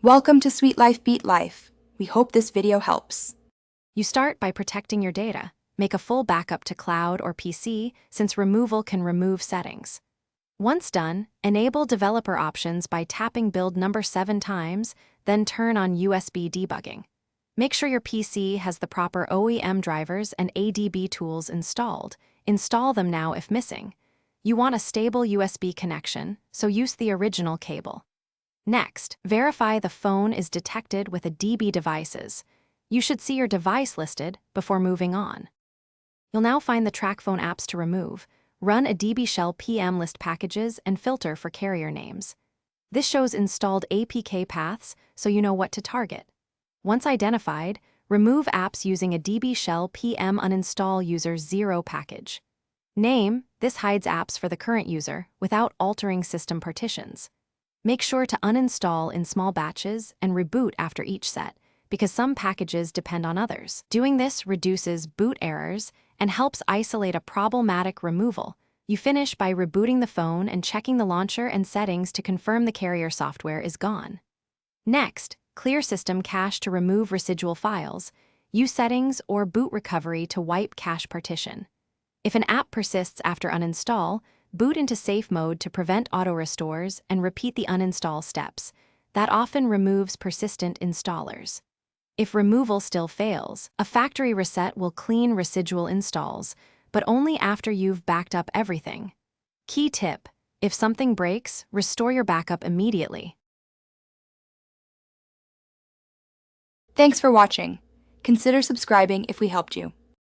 Welcome to Sweet Life Beat Life. We hope this video helps. You start by protecting your data. Make a full backup to cloud or PC, since removal can remove settings. Once done, enable developer options by tapping build number 7 times, then turn on USB debugging. Make sure your PC has the proper OEM drivers and ADB tools installed. Install them now if missing. You want a stable USB connection, so use the original cable. Next, verify the phone is detected with a DB devices. You should see your device listed before moving on. You'll now find the Tracfone apps to remove. Run a DB shell PM list packages and filter for carrier names. This shows installed APK paths so you know what to target. Once identified, remove apps using a DB shell PM uninstall user 0 package. Name: this hides apps for the current user without altering system partitions. Make sure to uninstall in small batches and reboot after each set, because some packages depend on others. Doing this reduces boot errors and helps isolate a problematic removal. You finish by rebooting the phone and checking the launcher and settings to confirm the carrier software is gone. Next, clear system cache to remove residual files. Use settings or boot recovery to wipe cache partition. If an app persists after uninstall, boot into safe mode to prevent auto-restores and repeat the uninstall steps. That often removes persistent installers. If removal still fails, a factory reset will clean residual installs, but only after you've backed up everything. Key tip: if something breaks, restore your backup immediately. Thanks for watching. Consider subscribing if we helped you.